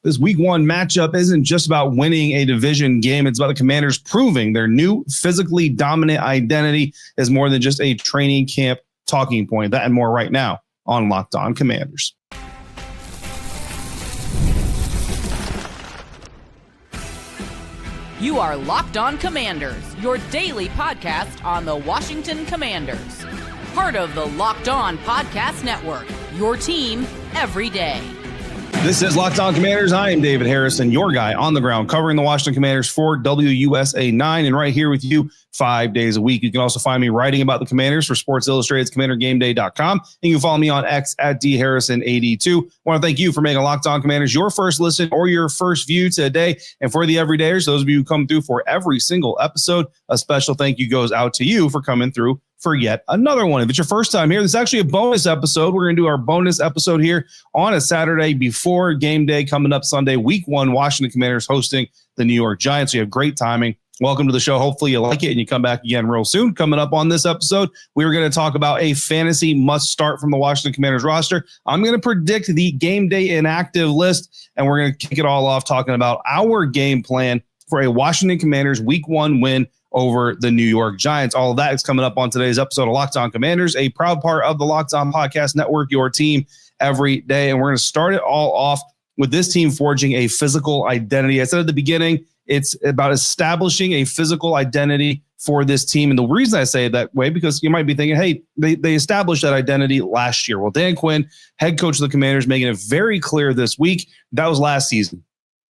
This week one matchup isn't just about winning a division game. It's about the Commanders proving their new physically dominant identity is more than just a training camp talking point. That and more right now on Locked On Commanders. You are Locked On Commanders, your daily podcast on the Washington Commanders. Part of the Locked On Podcast Network, your team every day. This is Locked On Commanders. I am David Harrison, your guy on the ground covering the Washington Commanders for WUSA 9 and right here with you 5 days a week. You can also find me writing about the Commanders for Sports Illustrated's CommanderGameDay.com, and you can follow me on X at DHarrison82. I want to thank you for making Locked On Commanders your first listen or your first view today. And for the everydayers, those of you who come through for every single episode, a special thank you goes out to you for coming through for yet another one. If it's your first time here, this is actually a bonus episode. We're going to do our bonus episode here on a Saturday before game day coming up Sunday, week one, Washington Commanders hosting the New York Giants. So you have great timing. Welcome to the show. Hopefully you like it and you come back again real soon. Coming up on this episode, we're going to talk about a fantasy must start from the Washington Commanders roster. I'm going to predict the game day inactive list, and we're going to kick it all off talking about our game plan for a Washington Commanders week one win over the New York Giants. All of that is coming up on today's episode of Locked On Commanders, a proud part of the Locked On Podcast Network, your team every day. And we're going to start it all off with this team forging a physical identity. I said at the beginning, it's about establishing a physical identity for this team. And the reason I say it that way, because you might be thinking, hey, they established that identity last year. Well, Dan Quinn, head coach of the Commanders, making it very clear this week, that was last season.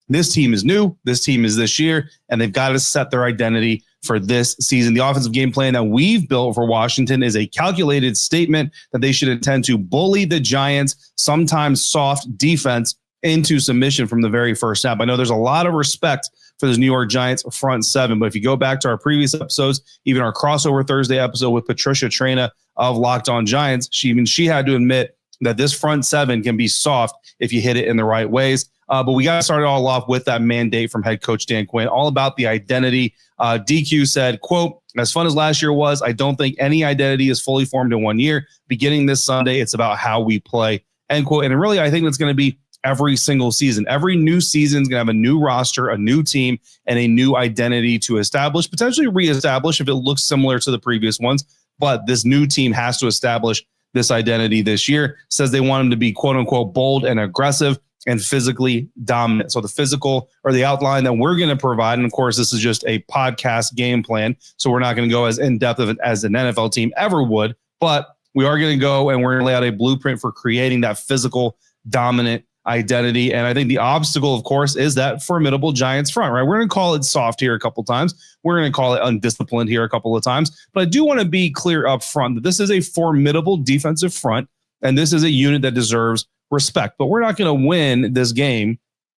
This team is new. This team is this year, and they've got to set their identity for this season. The offensive game plan that we've built for Washington is a calculated statement that they should intend to bully the Giants' sometimes soft defense into submission from the very first snap. I know there's a lot of respect for this New York Giants front seven, but if you go back to our previous episodes, even our crossover Thursday episode with Patricia Traina of Locked On Giants, she had to admit that this front seven can be soft if you hit it in the right ways. But we got to start it all off with that mandate from head coach Dan Quinn, all about the identity. DQ said, quote, as fun as last year was, I don't think any identity is fully formed in 1 year. Beginning this Sunday, it's about how we play, end quote. And really, I think that's going to be every single season. Every new season is going to have a new roster, a new team, and a new identity to establish, potentially reestablish if it looks similar to the previous ones. But this new team has to establish this identity this year. Says they want them to be, quote unquote, bold and aggressive and physically dominant. So the physical or the outline that we're going to provide, and of course, this is just a podcast game plan, so we're not going to go as in-depth of it as an NFL team ever would, but we are going to go and we're going to lay out a blueprint for creating that physical dominant identity. And I think the obstacle, of course, is that formidable Giants front, right? We're going to call it soft here a couple of times. We're going to call it undisciplined here a couple of times. But I do want to be clear up front that this is a formidable defensive front, and this is a unit that deserves respect. But we're not going to win this game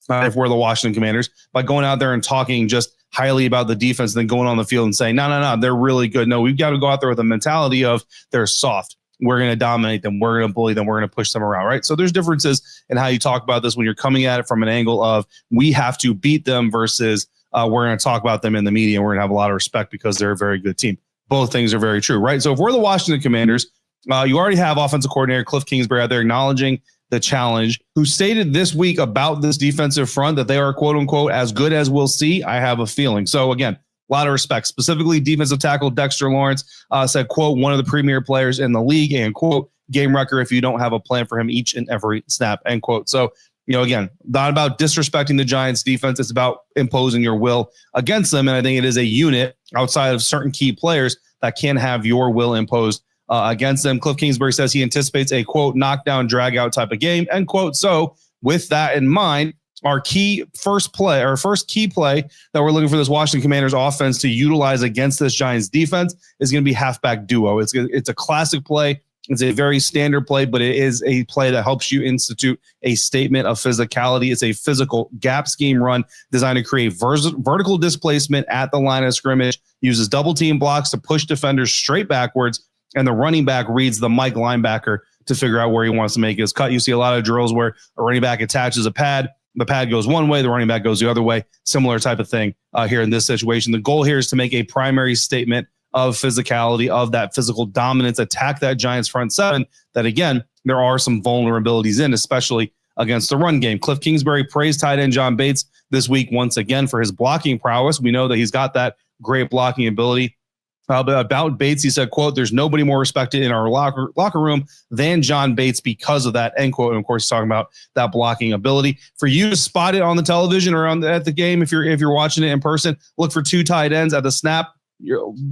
if we're the Washington Commanders by going out there and talking just highly about the defense and then going on the field and saying, no, they're really good. No, we've got to go out there with a mentality of they're soft. We're going to dominate them. We're going to bully them. We're going to push them around, right? So there's differences in how you talk about this when you're coming at it from an angle of we have to beat them versus we're going to talk about them in the media and we're going to have a lot of respect because they're a very good team. Both things are very true, right? So if we're the Washington Commanders, you already have offensive coordinator Cliff Kingsbury out there acknowledging the challenge, who stated this week about this defensive front that they are, quote unquote, as good as we'll see. I have a feeling. So again, a lot of respect. Specifically, defensive tackle Dexter Lawrence said, quote, one of the premier players in the league, and quote, game wrecker if you don't have a plan for him each and every snap, end quote. So, again, not about disrespecting the Giants defense. It's about imposing your will against them. And I think it is a unit outside of certain key players that can have your will imposed against them. Cliff Kingsbury says he anticipates a, quote, knockdown, drag out type of game, end quote. So with that in mind, our first key play that we're looking for this Washington Commanders offense to utilize against this Giants defense is going to be halfback duo. It's a classic play. It's a very standard play, but it is a play that helps you institute a statement of physicality. It's a physical gap scheme run designed to create vertical displacement at the line of scrimmage, uses double team blocks to push defenders straight backwards, and the running back reads the Mike linebacker to figure out where he wants to make his cut. You see a lot of drills where a running back attaches a pad. The pad goes one way, the running back goes the other way. Similar type of thing here in this situation. The goal here is to make a primary statement of physicality, of that physical dominance, attack that Giants front seven that, again, there are some vulnerabilities in, especially against the run game. Cliff Kingsbury praised tight end John Bates this week once again for his blocking prowess. We know that he's got that great blocking ability. About Bates, he said, quote, "There's nobody more respected in our locker room than John Bates because of that," end quote. And of course, he's talking about that blocking ability. For you to spot it on the television or at the game, if you're watching it in person, look for two tight ends at the snap.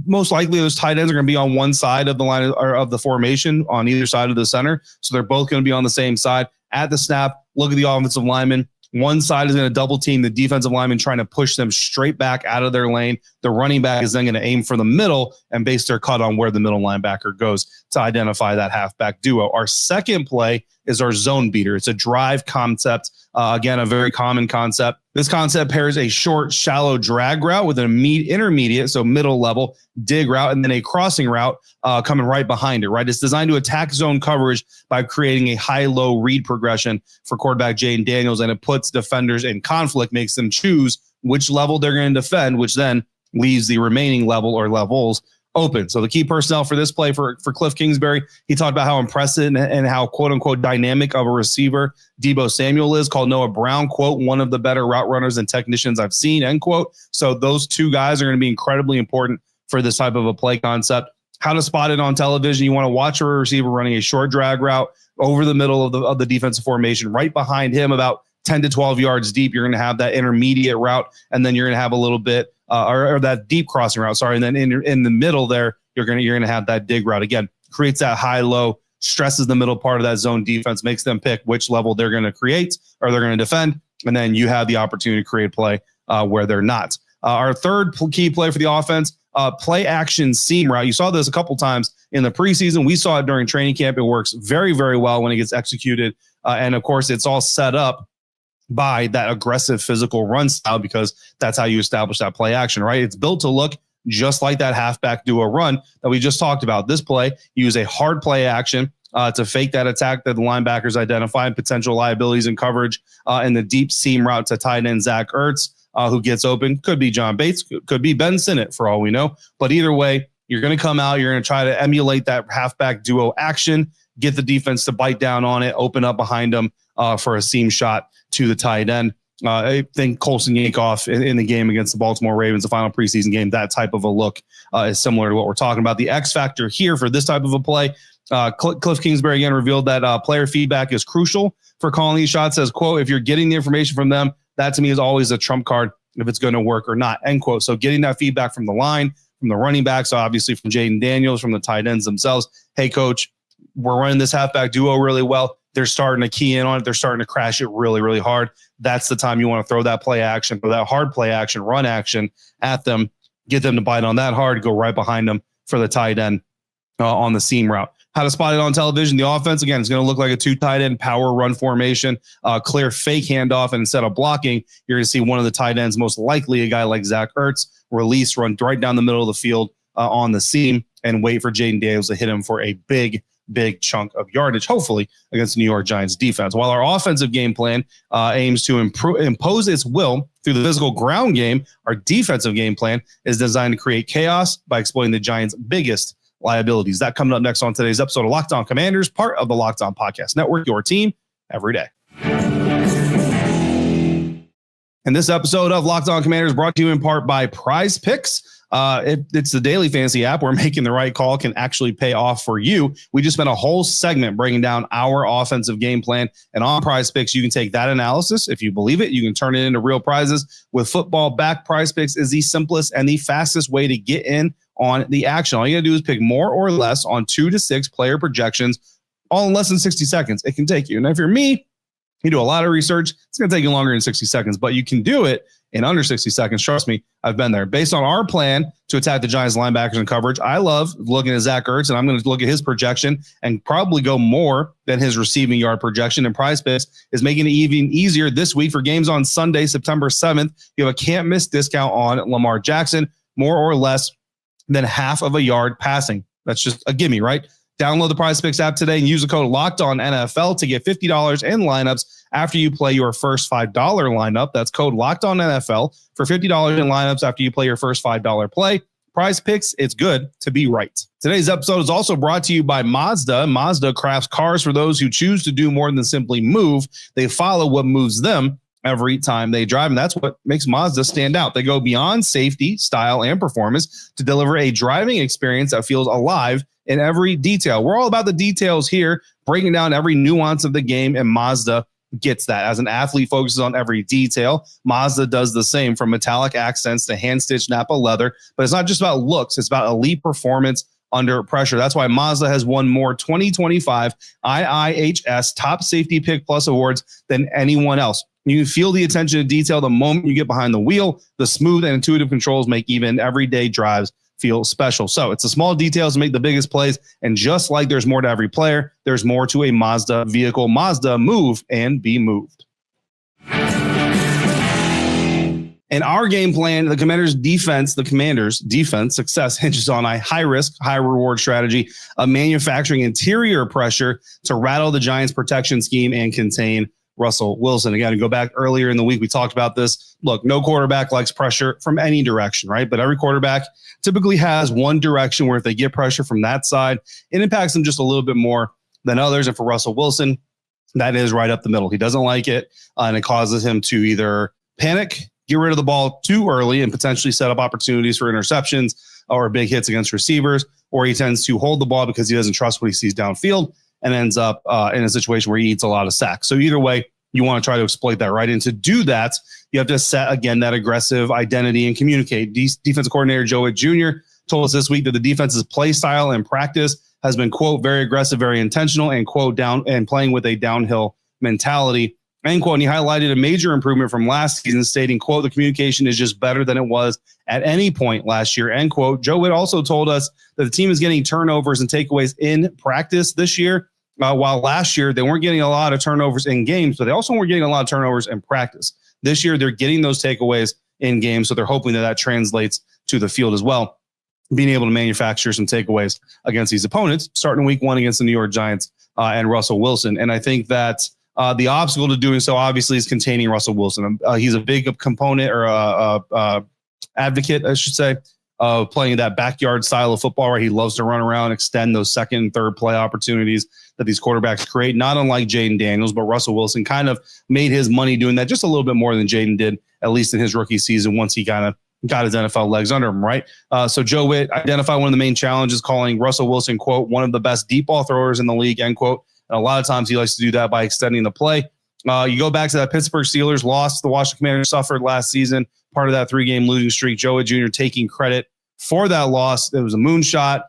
Most likely those tight ends are going to be on one side of the line of the formation on either side of the center. So they're both going to be on the same side. At the snap, look at the offensive lineman. One side is going to double team the defensive lineman, trying to push them straight back out of their lane. The running back is then going to aim for the middle and base their cut on where the middle linebacker goes to identify that halfback duo. Our second play is our zone beater. It's a drive concept. Again, a very common concept. This concept pairs a short, shallow drag route with an intermediate, so middle level dig route, and then a crossing route coming right behind it, right? It's designed to attack zone coverage by creating a high-low read progression for quarterback Jaden Daniels, and it puts defenders in conflict, makes them choose which level they're going to defend, which then leaves the remaining level or levels open. So the key personnel for this play for Cliff Kingsbury, he talked about how impressive and how quote unquote dynamic of a receiver Deebo Samuel is. Called Noah Brown, quote, "one of the better route runners and technicians I've seen," end quote. So those two guys are going to be incredibly important for this type of a play concept. How to spot it on television. You want to watch a receiver running a short drag route over the middle of the defensive formation. Right behind him, about 10 to 12 yards deep, you're going to have that intermediate route, and then you're going to have a little bit or that deep crossing route, sorry. And then in the middle there, you're going to have that dig route. Again, creates that high-low, stresses the middle part of that zone defense, makes them pick which level they're going to create or they're going to defend, and then you have the opportunity to create play where they're not. Our third key play for the offense, play action seam route. You saw this a couple times in the preseason. We saw it during training camp. It works very, very well when it gets executed. And of course, it's all set up by that aggressive physical run style, because that's how you establish that play action, right? It's built to look just like that halfback duo run that we just talked about. This play, use a hard play action to fake that attack that the linebackers identify, potential liabilities in coverage, and the deep seam route to tight end Zach Ertz, who gets open. Could be John Bates, could be Ben Sinnott for all we know. But either way, you're going to come out, you're going to try to emulate that halfback duo action, get the defense to bite down on it, open up behind them for a seam shot to the tight end. I think Colson Yankoff in the game against the Baltimore Ravens, the final preseason game, that type of a look is similar to what we're talking about. The X factor here for this type of a play, Cliff Kingsbury again revealed that player feedback is crucial for calling these shots. Says, quote, "If you're getting the information from them, that to me is always a trump card if it's going to work or not," end quote. So getting that feedback from the line, from the running backs, obviously from Jaden Daniels, from the tight ends themselves. Hey, coach, we're running this halfback duo really well. They're starting to key in on it. They're starting to crash it really, really hard. That's the time you want to throw that play action, or that hard play action, run action at them, get them to bite on that hard, go right behind them for the tight end on the seam route. How to spot it on television. The offense, again, is going to look like a two tight end power run formation, clear fake handoff. And instead of blocking, you're going to see one of the tight ends, most likely a guy like Zach Ertz, release, run right down the middle of the field on the seam and wait for Jaden Daniels to hit him for a big chunk of yardage, hopefully against the New York Giants defense. While our offensive game plan aims to impose its will through the physical ground game, our defensive game plan is designed to create chaos by exploiting the Giants' biggest liabilities. That coming up next on today's episode of Locked On Commanders, part of the Locked On Podcast Network, your team every day. And this episode of Locked On Commanders brought to you in part by Prize Picks. It's the daily fantasy app where making the right call can actually pay off for you. We just spent a whole segment breaking down our offensive game plan, and on Prize Picks, you can take that analysis. If you believe it, you can turn it into real prizes. With football back, Prize Picks is the simplest and the fastest way to get in on the action. All you got to do is pick more or less on 2 to 6 player projections, all in less than 60 seconds. It can take you. And if you're me, you do a lot of research, it's going to take you longer than 60 seconds, but you can do it in under 60 seconds. Trust me, I've been there. Based on our plan to attack the Giants linebackers in coverage, I love looking at Zach Ertz, and I'm going to look at his projection and probably go more than his receiving yard projection. And Prize Picks is making it even easier this week for games on Sunday, September 7th. You have a can't-miss discount on Lamar Jackson, more or less than half of a yard passing. That's just a gimme, right? Download the Prize Picks app today and use the code LOCKEDONNFL to get $50 in lineups after you play your first $5 lineup. That's code LOCKEDONNFL for $50 in lineups after you play your first $5 play. Prize Picks, it's good to be right. Today's episode is also brought to you by Mazda. Mazda crafts cars for those who choose to do more than simply move. They follow what moves them every time they drive, and that's what makes Mazda stand out. They go beyond safety, style, and performance to deliver a driving experience that feels alive in every detail. We're all about the details here, breaking down every nuance of the game, and Mazda gets that. As an athlete focuses on every detail, Mazda does the same, from metallic accents to hand-stitched Napa leather. But it's not just about looks, it's about elite performance under pressure. That's why Mazda has won more 2025 IIHS Top Safety Pick Plus awards than anyone else. You can feel the attention to detail the moment you get behind the wheel. The smooth and intuitive controls make even everyday drives feel special. So it's the small details that make the biggest plays. And just like there's more to every player, there's more to a Mazda vehicle. Mazda, move and be moved. In our game plan, the Commanders' defense success hinges on a high-risk, high-reward strategy of manufacturing interior pressure to rattle the Giants' protection scheme and contain Russell Wilson. Again, to go back earlier in the week, we talked about this. Look, no quarterback likes pressure from any direction, right? But every quarterback typically has one direction where if they get pressure from that side, it impacts them just a little bit more than others. And for Russell Wilson, that is right up the middle. He doesn't like it, and it causes him to either panic, get rid of the ball too early, and potentially set up opportunities for interceptions or big hits against receivers, or he tends to hold the ball because he doesn't trust what he sees downfield and ends up in a situation where he eats a lot of sacks. So either way, you want to try to exploit that, right? And to do that, you have to set, again, that aggressive identity and communicate. Defensive coordinator Joe Witt Jr. told us this week that the defense's play style and practice has been, quote, very aggressive, very intentional, and, quote, down and playing with a downhill mentality, end quote. And he highlighted a major improvement from last season, stating, quote, the communication is just better than it was at any point last year, end quote. Joe Witt also told us that the team is getting turnovers and takeaways in practice this year. While last year they weren't getting a lot of turnovers in games, but they also weren't getting a lot of turnovers in practice. This year they're getting those takeaways in games, so they're hoping that that translates to the field as well, being able to manufacture some takeaways against these opponents, starting week 1 against the New York Giants and Russell Wilson. And I think that the obstacle to doing so obviously is containing Russell Wilson. He's a big component or advocate, I should say, of playing that backyard style of football where he loves to run around, extend those second and third play opportunities that these quarterbacks create, not unlike Jaden Daniels, but Russell Wilson kind of made his money doing that just a little bit more than Jaden did, at least in his rookie season, once he kind of got his NFL legs under him, right? So Joe Witt identified one of the main challenges, calling Russell Wilson, quote, one of the best deep ball throwers in the league, end quote. And a lot of times he likes to do that by extending the play. You go back to that Pittsburgh Steelers loss the Washington Commanders suffered last season, part of that 3-game losing streak. Joe Witt Jr. taking credit for that loss. It was a moonshot.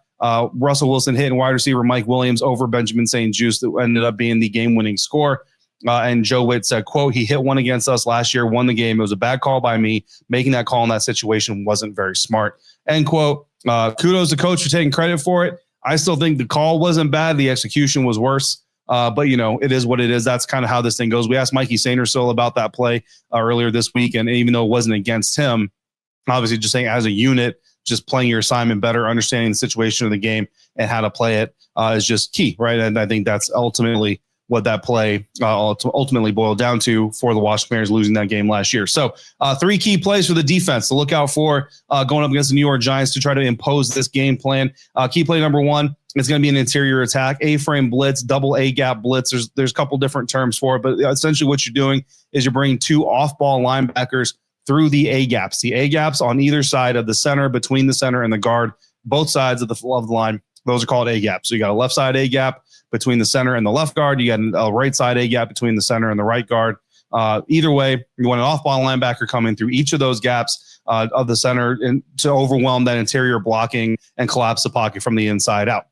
Russell Wilson hitting wide receiver Mike Williams over Benjamin St. Juste that ended up being the game-winning score. And Joe Witt said, quote, he hit one against us last year, won the game. It was a bad call by me. Making that call in that situation wasn't very smart, end quote. Kudos to coach for taking credit for it. I still think the call wasn't bad. The execution was worse. But, you know, it is what it is. That's kind of how this thing goes. We asked Mikey Saintersil about that play earlier this week, and even though it wasn't against him, obviously just saying as a unit, just playing your assignment better, understanding the situation of the game and how to play it is just key, right? And I think that's ultimately what that play ultimately boiled down to for the Washington Commanders losing that game last year. So 3 key plays for the defense to look out for going up against the New York Giants to try to impose this game plan. Key play number 1 is going to be an interior attack, A-frame blitz, double A-gap blitz. There's a couple different terms for it, but essentially what you're doing is you're bringing 2 off-ball linebackers through the A-gaps. The A-gaps on either side of the center, between the center and the guard, both sides of the line, those are called A-gaps. So you got a left side A-gap between the center and the left guard. You got a right side A-gap between the center and the right guard. Either way, you want an off-ball linebacker coming through each of those gaps of the center and to overwhelm that interior blocking and collapse the pocket from the inside out.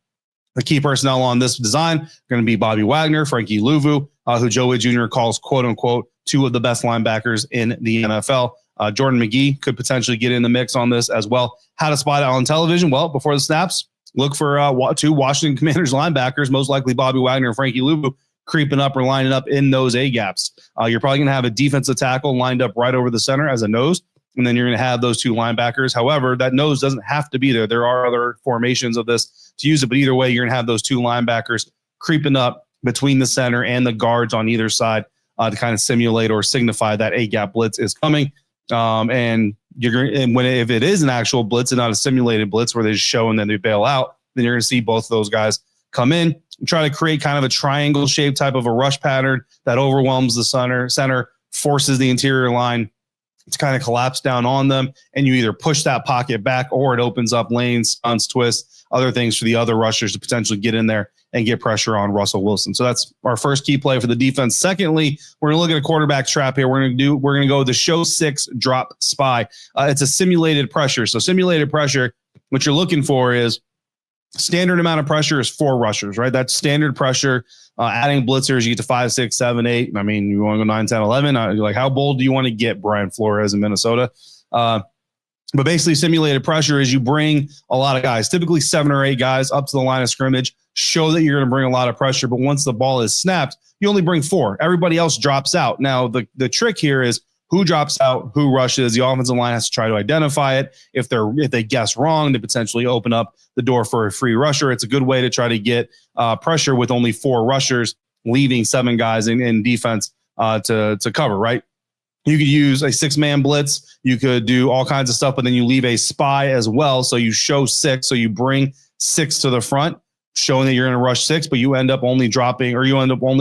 The key personnel on this design are going to be Bobby Wagner, Frankie Louvu, who Joe Witt Jr. calls, quote-unquote, 2 of the best linebackers in the NFL. Jordan McGee could potentially get in the mix on this as well. How to spot it on television? Well, before the snaps, look for 2 Washington Commanders linebackers, most likely Bobby Wagner and Frankie Louvu, creeping up or lining up in those A-gaps. You're probably going to have a defensive tackle lined up right over the center as a nose, and then you're going to have those 2 linebackers. However, that nose doesn't have to be there. There are other formations of this to use it, but either way, you're going to have those 2 linebackers creeping up between the center and the guards on either side to kind of simulate or signify that A-gap blitz is coming. And if it is an actual blitz and not a simulated blitz where they just show and then they bail out, then you're going to see both of those guys come in and try to create kind of a triangle shape type of a rush pattern that overwhelms the center, forces the interior line to kind of collapse down on them. And you either push that pocket back or it opens up lanes, stunts, twists, other things for the other rushers to potentially get in there and get pressure on Russell Wilson. So that's our first key play for the defense. Secondly, we're going to look at a quarterback trap here. We're going to go the show 6 drop spy. It's a simulated pressure. So simulated pressure, what you're looking for is standard amount of pressure is 4 rushers, right? That's standard pressure. Adding blitzers, you get to 5, 6, 7, 8. I mean, you want to go 9, 10, 11. Like, how bold do you want to get, Brian Flores in Minnesota? But basically, simulated pressure is you bring a lot of guys, typically 7 or 8 guys up to the line of scrimmage, show that you're going to bring a lot of pressure. But once the ball is snapped, you only bring 4. Everybody else drops out. Now, the trick here is who drops out, who rushes. The offensive line has to try to identify it. If they guess wrong, they potentially open up the door for a free rusher. It's a good way to try to get pressure with only 4 rushers, leaving 7 guys in defense to cover, right? You could use a 6-man blitz. You could do all kinds of stuff, but then you leave a spy as well. So you show 6. So you bring 6 to the front, showing that you're going to rush 6, but you end up only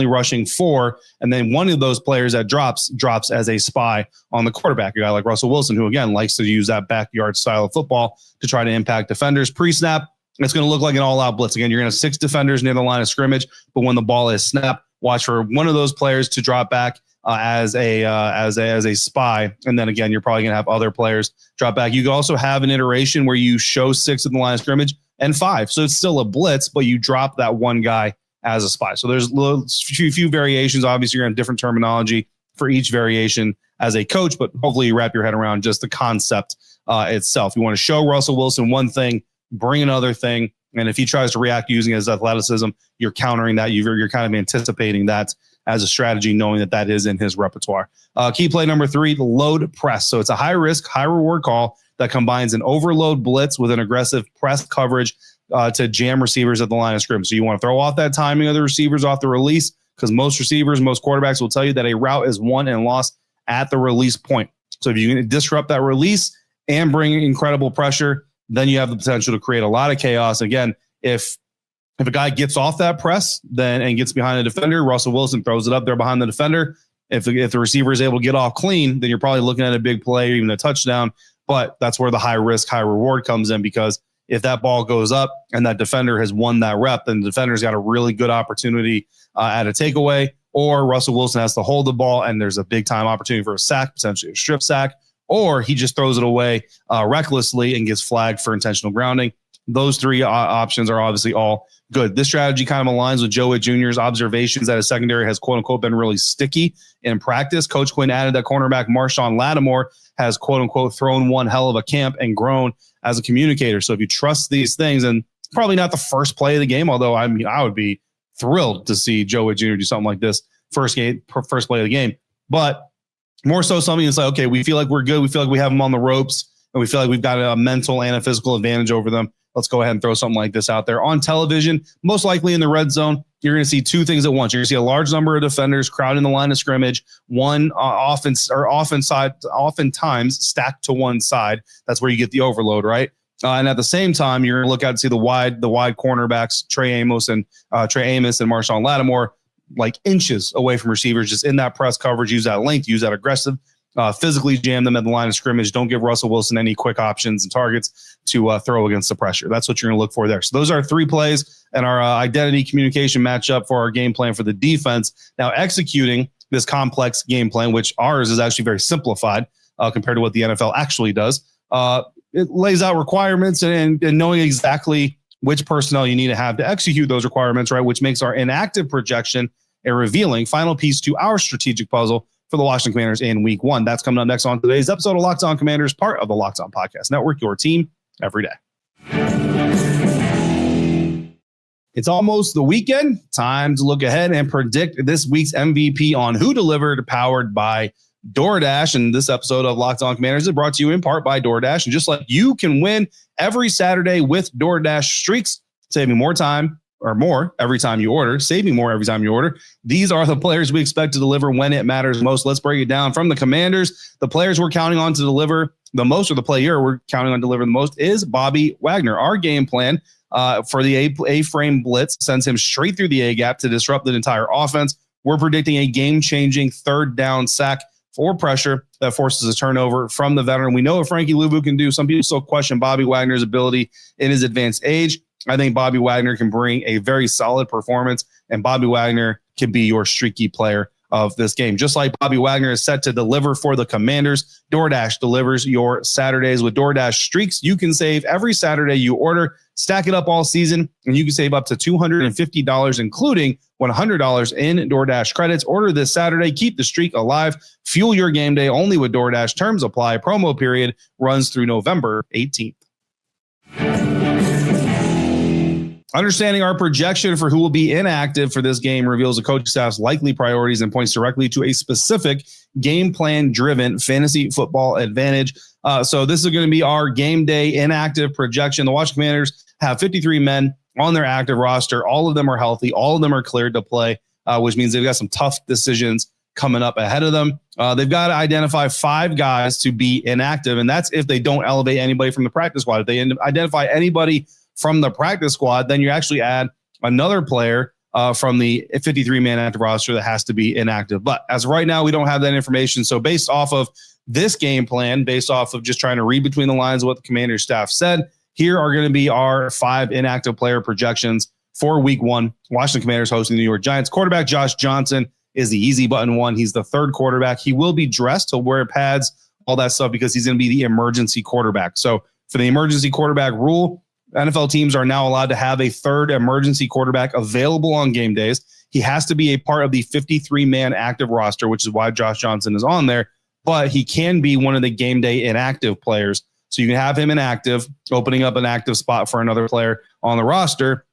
rushing 4. And then one of those players that drops as a spy on the quarterback, a guy like Russell Wilson, who again likes to use that backyard style of football to try to impact defenders. Pre-snap, it's going to look like an all-out blitz. Again, you're going to have 6 defenders near the line of scrimmage, but when the ball is snapped, watch for one of those players to drop back as a spy. And then again, you're probably going to have other players drop back. You could also have an iteration where you show 6 at the line of scrimmage and 5. So it's still a blitz, but you drop that one guy as a spy. So there's a few variations. Obviously, you're going to have different terminology for each variation as a coach, but hopefully you wrap your head around just the concept itself. You want to show Russell Wilson one thing, bring another thing, and if he tries to react using his athleticism, you're countering that. You're kind of anticipating that as a strategy, knowing that is in his repertoire. Key play number 3, the load press. So it's a high-risk, high-reward call that combines an overload blitz with an aggressive press coverage to jam receivers at the line of scrimmage. So you want to throw off that timing of the receivers off the release, because most quarterbacks will tell you that a route is won and lost at the release point. So if you can disrupt that release and bring incredible pressure, then you have the potential to create a lot of chaos. Again, if a guy gets off that press and gets behind the defender, Russell Wilson throws it up there behind the defender. If the receiver is able to get off clean, then you're probably looking at a big play or even a touchdown. But that's where the high risk, high reward comes in, because if that ball goes up and that defender has won that rep, then the defender's got a really good opportunity at a takeaway, or Russell Wilson has to hold the ball and there's a big time opportunity for a sack, potentially a strip sack, or he just throws it away recklessly and gets flagged for intentional grounding. Those 3 options are obviously all good. This strategy kind of aligns with Joe Witt Jr.'s observations that his secondary has, quote unquote, been really sticky in practice. Coach Quinn added that cornerback Marshawn Lattimore has, quote unquote, thrown one hell of a camp and grown as a communicator. So if you trust these things, and probably not the first play of the game, although I would be thrilled to see Joe Witt Jr. do something like this first play of the game. But more so something that's like, okay, we feel like we're good. We feel like we have them on the ropes, and we feel like we've got a mental and a physical advantage over them. Let's go ahead and throw something like this out there. On television, most likely in the red zone, you're going to see 2 things at once. You're going to see a large number of defenders crowding the line of scrimmage, oftentimes stacked to one side. That's where you get the overload, right? And at the same time, you're going to look out and see the wide cornerbacks, Trey Amos and Marshawn Lattimore, like inches away from receivers, just in that press coverage. Use that length, use that aggressive, physically jam them at the line of scrimmage. Don't give Russell Wilson any quick options and targets to throw against the pressure. That's what you're going to look for there. So those are 3 plays and our identity communication matchup for our game plan for the defense. Now, executing this complex game plan, which ours is actually very simplified compared to what the NFL actually does. It lays out requirements and knowing exactly which personnel you need to have to execute those requirements, right? Which makes our inactive projection a revealing final piece to our strategic puzzle for the Washington Commanders in Week 1. That's coming up next on today's episode of Locked On Commanders, part of the Locked On Podcast Network, your team every day. It's almost the weekend. Time to look ahead and predict this week's MVP on Who Delivered, powered by DoorDash. And this episode of Locked On Commanders is brought to you in part by DoorDash. And just like you can win every Saturday with DoorDash streaks, saving more time or more every time you order, saving more every time you order. These are the players we expect to deliver when it matters most. Let's break it down. From the Commanders, the players we're counting on to deliver the most, or the player we're counting on to deliver the most, is Bobby Wagner. Our game plan for the A-frame blitz sends him straight through the A-gap to disrupt the entire offense. We're predicting a game-changing third down sack for pressure that forces a turnover from the veteran. We know what Frankie Luvu can do. Some people still question Bobby Wagner's ability in his advanced age. I think Bobby Wagner can bring a very solid performance, and Bobby Wagner can be your streaky player of this game. Just like Bobby Wagner is set to deliver for the Commanders, DoorDash delivers your Saturdays. With DoorDash Streaks, you can save every Saturday you order. Stack it up all season, and you can save up to $250, including $100 in DoorDash credits. Order this Saturday. Keep the streak alive. Fuel your game day only with DoorDash. Terms apply. Promo period runs through November 18th. Understanding our projection for who will be inactive for this game reveals the coaching staff's likely priorities and points directly to a specific game plan-driven fantasy football advantage. So this is going to be our game day inactive projection. The Washington Commanders have 53 men on their active roster. All of them are healthy. All of them are cleared to play, which means they've got some tough decisions coming up ahead of them. They've got to identify 5 guys to be inactive, and that's if they don't elevate anybody from the practice squad. If they identify anybody from the practice squad, then you actually add another player from the 53-man active roster that has to be inactive. But as of right now, we don't have that information. So based off of this game plan, based off of just trying to read between the lines of what the Commander staff said, here are going to be our 5 inactive player projections for week 1. Washington Commanders hosting the New York Giants. Quarterback Josh Johnson is the easy button one. He's the third quarterback. He will be dressed. He'll wear pads, all that stuff, because he's going to be the emergency quarterback. So for the emergency quarterback rule, NFL teams are now allowed to have a third emergency quarterback available on game days. He has to be a part of the 53-man active roster, which is why Josh Johnson is on there, but he can be one of the game day inactive players. So you can have him inactive, opening up an active spot for another player on the roster.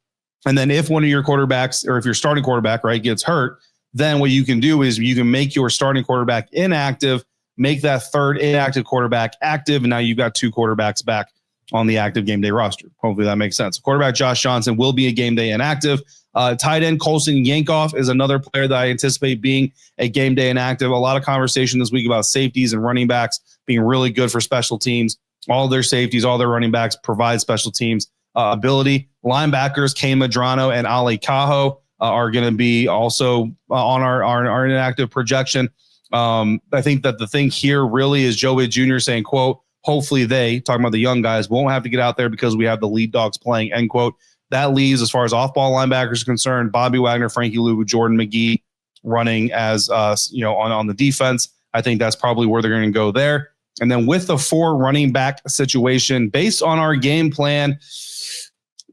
And then if one of your quarterbacks, or if your starting quarterback, right, gets hurt, then what you can do is you can make your starting quarterback inactive, make that third inactive quarterback active, and now you've got 2 quarterbacks back on the active game day roster. Hopefully that makes sense. Quarterback Josh Johnson will be a game day inactive. Tight end Colson Yankoff is another player that I anticipate being a game day inactive. A lot of conversation this week about safeties and running backs being really good for special teams. All their safeties, all their running backs provide special teams ability. Linebackers Kane Madrano and Ali Cajo are going to be also on our inactive projection. I think that the thing here really is Joe Witt Jr. saying, quote, hopefully they, talking about the young guys, won't have to get out there because we have the lead dogs playing, end quote. That leaves, as far as off-ball linebackers are concerned, Bobby Wagner, Frankie Luvu, Jordan McGee running as, on the defense. I think that's probably where they're going to go there. And then with the 4 running back situation, based on our game plan,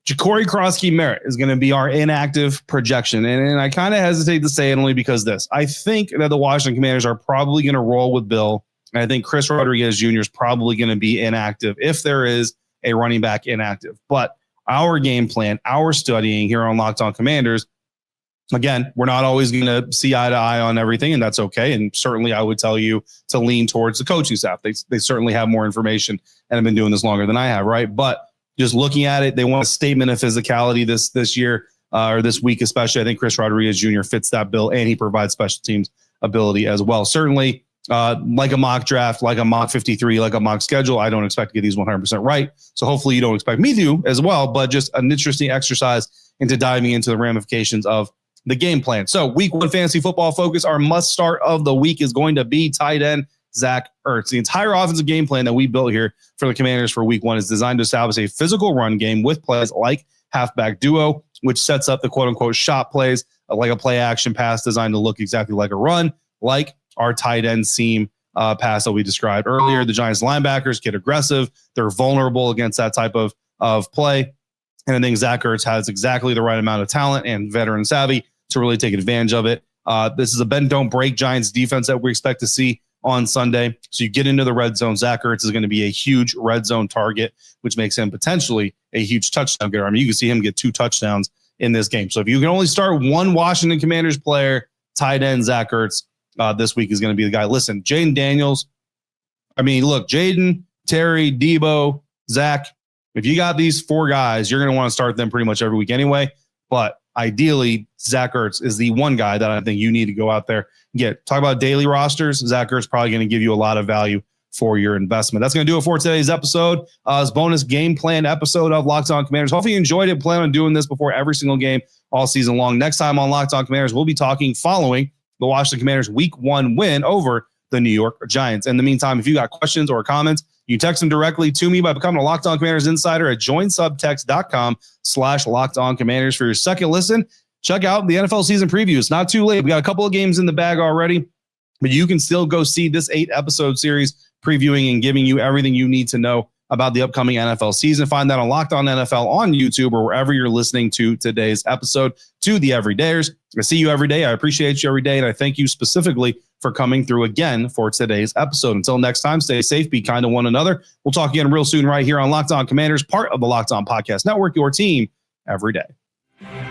Ja'Cory Krosky-Merritt is going to be our inactive projection. And I kind of hesitate to say it only because this. I think that the Washington Commanders are probably going to roll with Bill. And I think Chris Rodriguez Jr. is probably going to be inactive if there is a running back inactive. But our game plan, our studying here on Locked On Commanders, again, we're not always going to see eye to eye on everything, and that's okay. And certainly I would tell you to lean towards the coaching staff. They certainly have more information and have been doing this longer than I have, right? But just looking at it, they want a statement of physicality this year or this week especially. I think Chris Rodriguez Jr. fits that bill, and he provides special teams ability as well. Certainly, like a mock draft, like a mock 53, like a mock schedule, I don't expect to get these 100% right. So hopefully you don't expect me to as well, but just an interesting exercise into diving into the ramifications of the game plan. So week 1 fantasy football focus, our must start of the week is going to be tight end Zach Ertz. The entire offensive game plan that we built here for the Commanders for week 1 is designed to establish a physical run game with plays like halfback duo, which sets up the quote unquote shot plays, like a play action pass designed to look exactly like a run, like our tight end seam pass that we described earlier. The Giants linebackers get aggressive. They're vulnerable against that type of play. And I think Zach Ertz has exactly the right amount of talent and veteran savvy to really take advantage of it. This is a bend, don't break Giants defense that we expect to see on Sunday. So you get into the red zone. Zach Ertz is going to be a huge red zone target, which makes him potentially a huge touchdown getter. I mean, you can see him get 2 touchdowns in this game. So if you can only start one Washington Commanders player, tight end Zach Ertz, this week is going to be the guy. Listen, Jaden Daniels. I mean, look, Jaden, Terry, Debo, Zach. If you got these 4 guys, you're going to want to start them pretty much every week anyway. but ideally, Zach Ertz is the one guy that I think you need to go out there and get. Talk about daily rosters. Zach Ertz probably going to give you a lot of value for your investment. That's going to do it for today's episode. This bonus game plan episode of Locked On Commanders. Hopefully you enjoyed it. Plan on doing this before every single game all season long. Next time on Locked On Commanders, we'll be talking following the Washington Commanders Week 1 win over the New York Giants. In the meantime, if you got questions or comments, you can text them directly to me by becoming a Locked On Commanders insider at joinsubtext.com/LockedOnCommanders. For your second listen, check out the NFL season preview. It's not too late. We got a couple of games in the bag already, but you can still go see this 8-episode series previewing and giving you everything you need to know about the upcoming NFL season. Find that on Locked On NFL on YouTube or wherever you're listening to today's episode. To the Everydayers, I see you every day. I appreciate you every day, and I thank you specifically for coming through again for today's episode. Until next time, stay safe, be kind to one another. We'll talk again real soon right here on Locked On Commanders, part of the Locked On Podcast Network, your team every day.